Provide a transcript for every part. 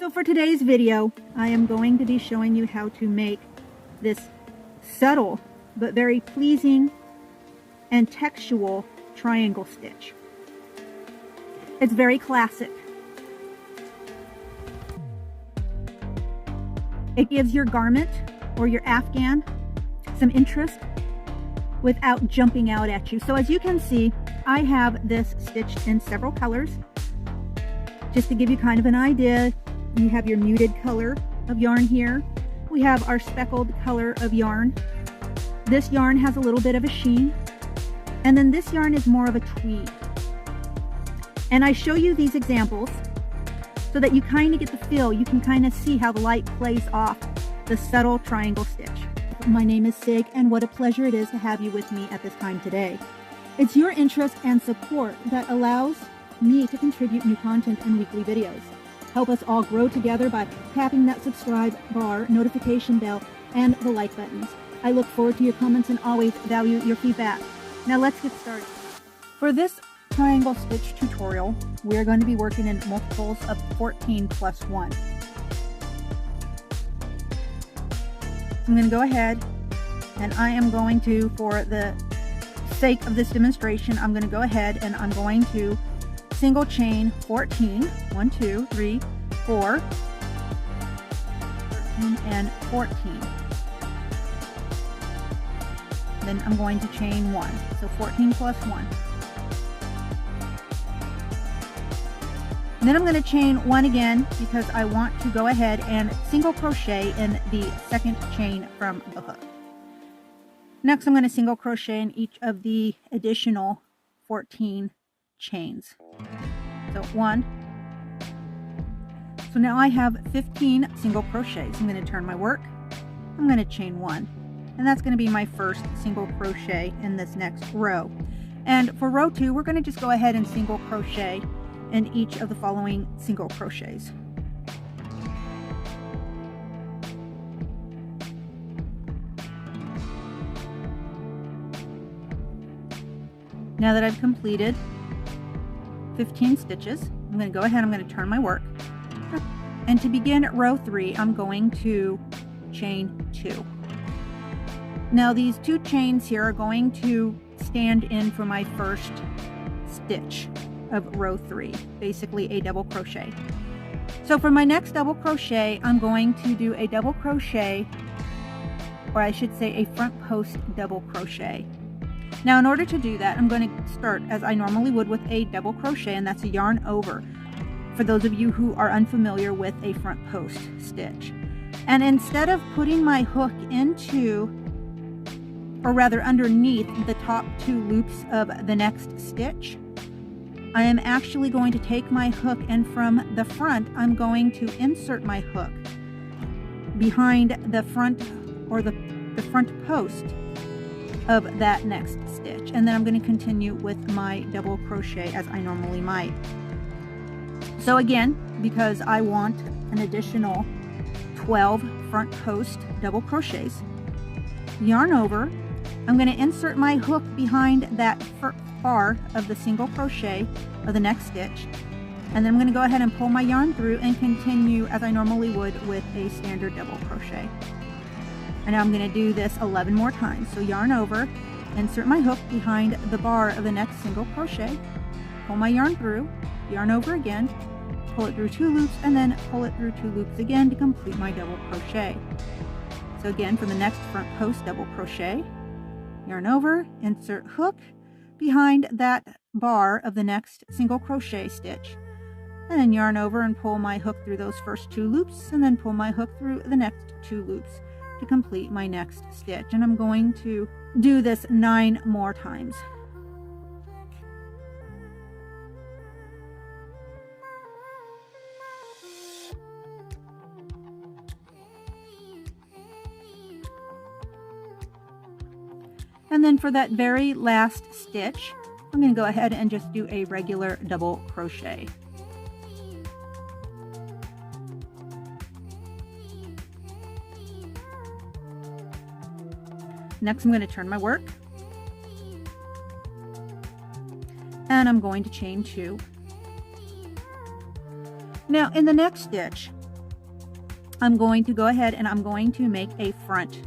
So for today's video, I am going to be showing you how to make this subtle but very pleasing and textual triangle stitch. It's very classic. It gives your garment or your afghan some interest without jumping out at you. So as you can see, I have this stitched in several colors. Just to give you kind of an idea, you have your muted color of yarn here. We have our speckled color of yarn. This yarn has a little bit of a sheen. And then this yarn is more of a tweed. And I show you these examples so that you kind of get the feel. You can kind of see how the light plays off the subtle triangle stitch. My name is Sig, and what a pleasure it is to have you with me at this time today. It's your interest and support that allows me to contribute new content and weekly videos. Help us all grow together by tapping that subscribe bar, notification bell, and the like buttons. I look forward to your comments and always value your feedback. Now let's get started. For this triangle stitch tutorial, we're going to be working in multiples of 14 plus 1. I'm going to go ahead and I am going to, for the sake of this demonstration, I'm going to go ahead and I'm going to single chain 14, 1, 2, 3, 4, 13, and 14. Then I'm going to chain 1, so 14 plus 1. And then I'm going to chain 1 again because I want to go ahead and single crochet in the second chain from the hook. Next, I'm going to single crochet in each of the additional 14 chains. So 1. So now I have 15 single crochets. I'm going to turn my work. I'm going to chain 1. And that's going to be my first single crochet in this next row. And for row 2, we're going to just go ahead and single crochet in each of the following single crochets. Now that I've completed 15 stitches, I'm going to go ahead, I'm going to turn my work. And to begin row 3, I'm going to chain 2. Now these 2 chains here are going to stand in for my first stitch of row 3, basically a double crochet. So for my next double crochet, I'm going to do a double crochet, or I should say a front post double crochet. Now in order to do that, I'm going to start as I normally would with a double crochet, and that's a yarn over, for those of you who are unfamiliar with a front post stitch. And instead of putting my hook into, or rather underneath, the top 2 loops of the next stitch, I am actually going to take my hook, and from the front I'm going to insert my hook behind the front, or the front post of that next stitch, and then I'm going to continue with my double crochet as I normally might. So again, because I want an additional 12 front post double crochets, yarn over, I'm going to insert my hook behind that bar of the single crochet of the next stitch, and then I'm going to go ahead and pull my yarn through and continue as I normally would with a standard double crochet. And now I'm going to do this 11 more times. So yarn over, insert my hook behind the bar of the next single crochet, pull my yarn through, yarn over again, pull it through 2 loops, and then pull it through 2 loops again to complete my double crochet. So again, for the next front post double crochet, yarn over, insert hook behind that bar of the next single crochet stitch, and then yarn over and pull my hook through those first 2 loops, and then pull my hook through the next 2 loops to complete my next stitch. And I'm going to do this 9 more times. And then for that very last stitch, I'm going to go ahead and just do a regular double crochet. Next, I'm going to turn my work, and I'm going to chain 2. Now in the next stitch, I'm going to go ahead and I'm going to make a front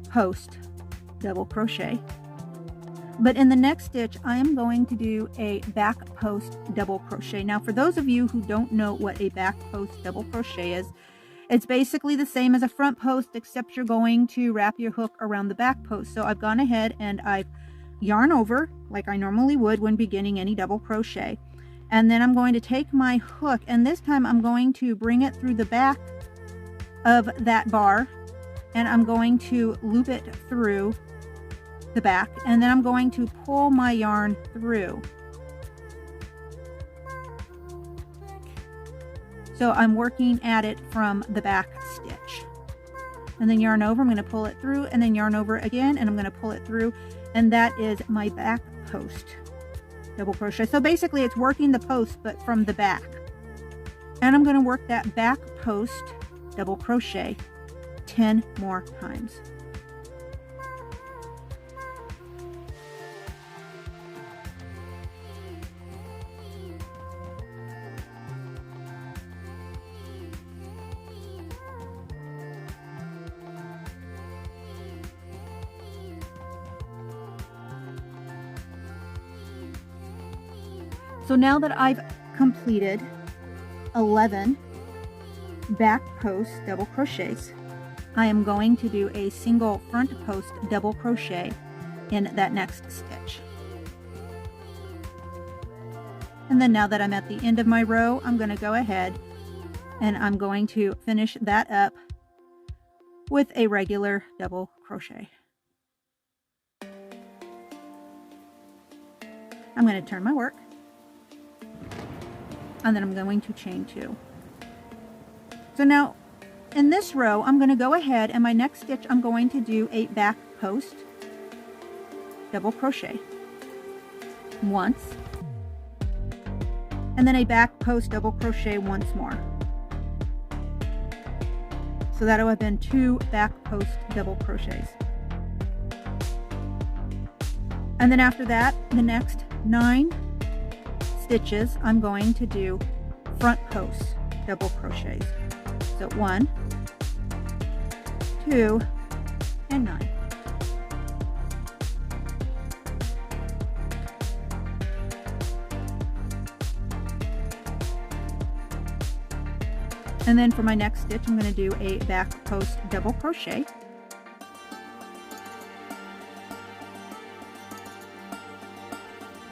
post double crochet. But in the next stitch, I am going to do a back post double crochet. Now, for those of you who don't know what a back post double crochet is, it's basically the same as a front post, except you're going to wrap your hook around the back post. So I've gone ahead and I've yarn over like I normally would when beginning any double crochet. And then I'm going to take my hook, and this time I'm going to bring it through the back of that bar, and I'm going to loop it through the back, and then I'm going to pull my yarn through. So I'm working at it from the back stitch, and then yarn over. I'm going to pull it through, and then yarn over again, and I'm going to pull it through, and that is my back post double crochet. So basically it's working the post but from the back, and I'm going to work that back post double crochet 10 more times. So now that I've completed 11 back post double crochets, I am going to do a single front post double crochet in that next stitch. And then now that I'm at the end of my row, I'm going to go ahead and I'm going to finish that up with a regular double crochet. I'm going to turn my work, and then I'm going to chain 2. So now in this row, I'm going to go ahead and my next stitch, I'm going to do a back post double crochet once, and then a back post double crochet once more. So that'll have been 2 back post double crochets. And then after that, the next 9 stitches, I'm going to do front post double crochets. So 1, 2, and 9. And then for my next stitch, I'm going to do a back post double crochet.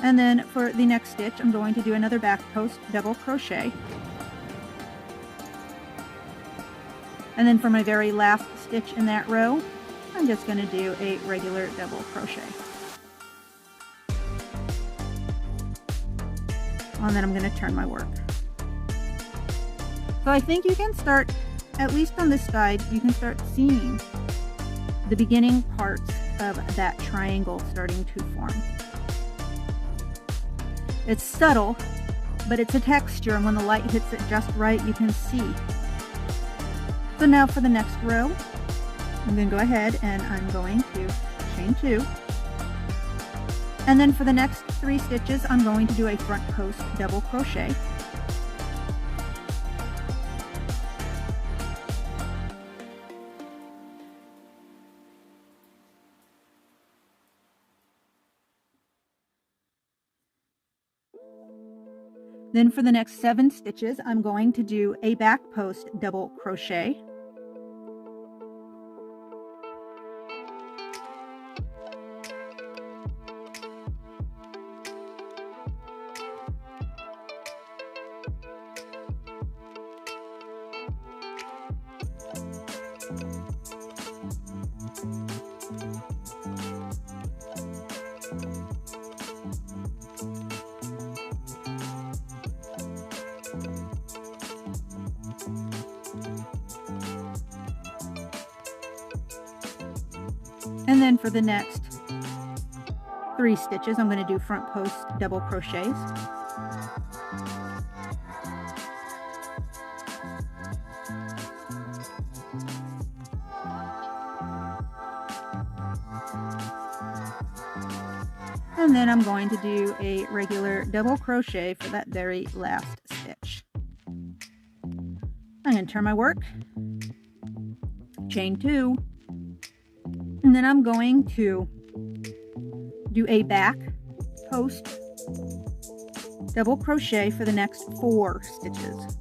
And then for the next stitch, I'm going to do another back post double crochet. And then for my very last stitch in that row, I'm just going to do a regular double crochet. And then I'm going to turn my work. So I think you can start, at least on this side, you can start seeing the beginning parts of that triangle starting to form. It's subtle, but it's a texture, and when the light hits it just right, you can see. So now for the next row, I'm going to go ahead and I'm going to chain 2. And then for the next 3 stitches, I'm going to do a front post double crochet. Then for the next 7 stitches, I'm going to do a back post double crochet. And then for the next 3 stitches, I'm going to do front post double crochets. And then I'm going to do a regular double crochet for that very last stitch. I'm going to turn my work, chain 2, and then I'm going to do a back post double crochet for the next 4 stitches.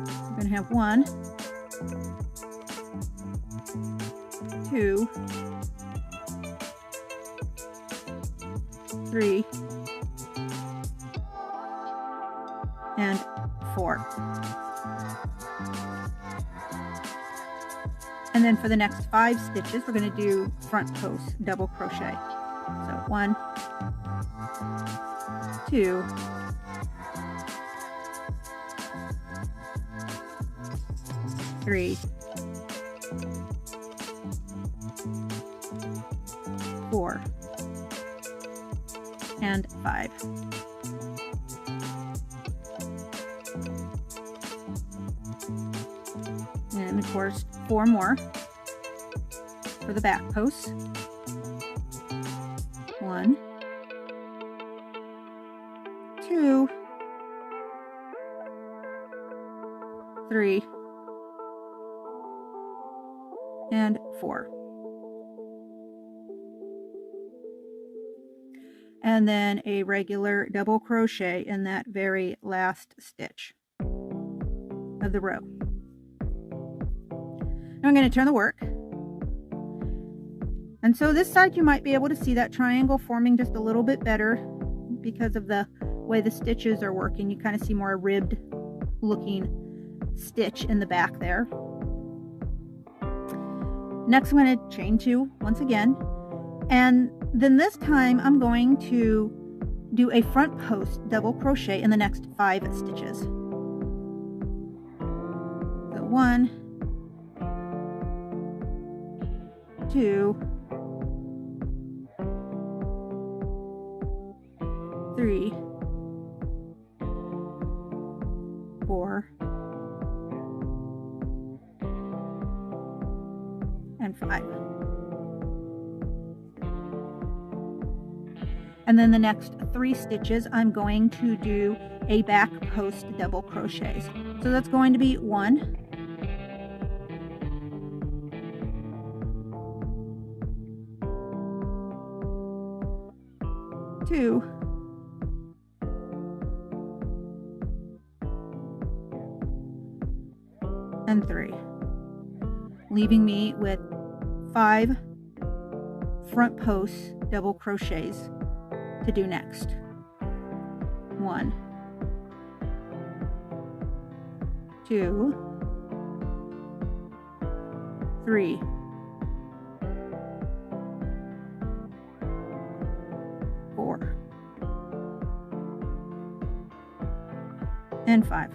I'm going to have 1, 2, 3, and 4. And then for the next 5 stitches, we're going to do front post double crochet. So 1, 2, 3, 4, and 5. And of course 4 more for the back posts. 1, 2, 3, and 4. And then a regular double crochet in that very last stitch of the row. Now I'm going to turn the work. And so this side you might be able to see that triangle forming just a little bit better because of the way the stitches are working. You kind of see more ribbed looking stitch in the back there. Next I'm going to chain 2 once again, and then this time I'm going to do a front post double crochet in the next 5 stitches. So 1, 2, 3, 4, and 5. And then the next 3 stitches I'm going to do a back post double crochets. So that's going to be 1, 2, and 3, leaving me with 5 front posts double crochets to do next. 1, 2, 3, 4, and 5.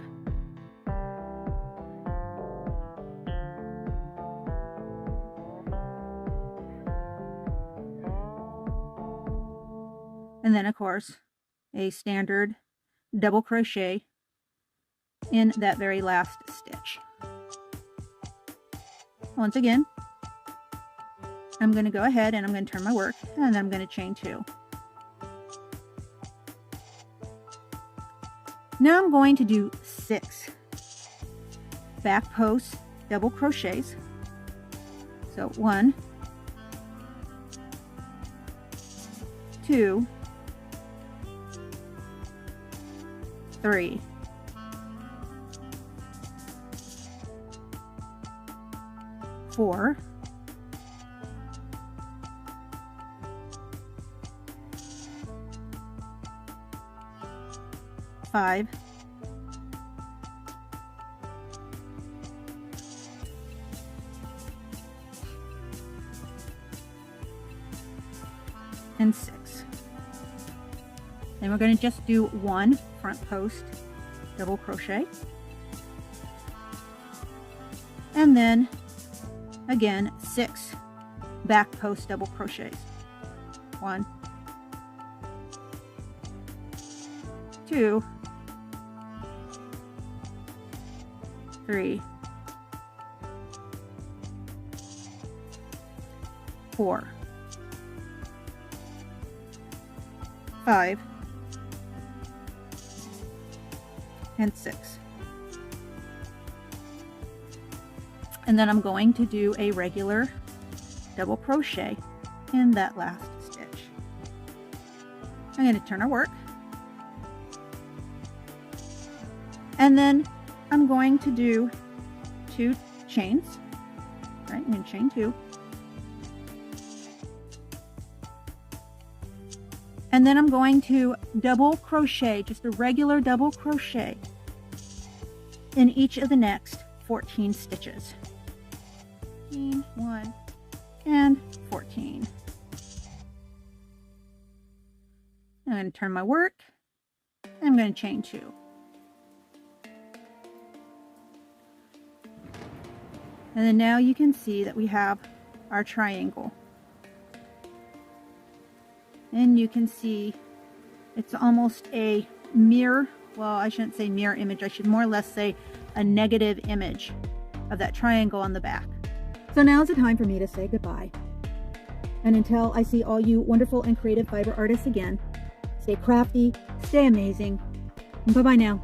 And then of course a standard double crochet in that very last stitch. Once again, I'm going to go ahead and I'm going to turn my work, and I'm going to chain 2. Now I'm going to do 6 back post double crochets. So 1, 2, 3, 4, 5, and 6. Then we're going to just do 1 front post double crochet, and then again 6 back post double crochets. 1, 2, 3, 4, 5, and 6. And then I'm going to do a regular double crochet in that last stitch. I'm going to turn our work. And then I'm going to do 2 chains. Right, I'm going to chain 2. And then I'm going to double crochet, just a regular double crochet in each of the next 14 stitches. 1 and 14. I'm going to turn my work. I'm going to chain 2. And then now you can see that we have our triangle. And you can see it's almost a mirror, well, I shouldn't say mirror image, I should more or less say a negative image of that triangle on the back. So now is the time for me to say goodbye. And until I see all you wonderful and creative fiber artists again, stay crafty, stay amazing, and bye-bye now.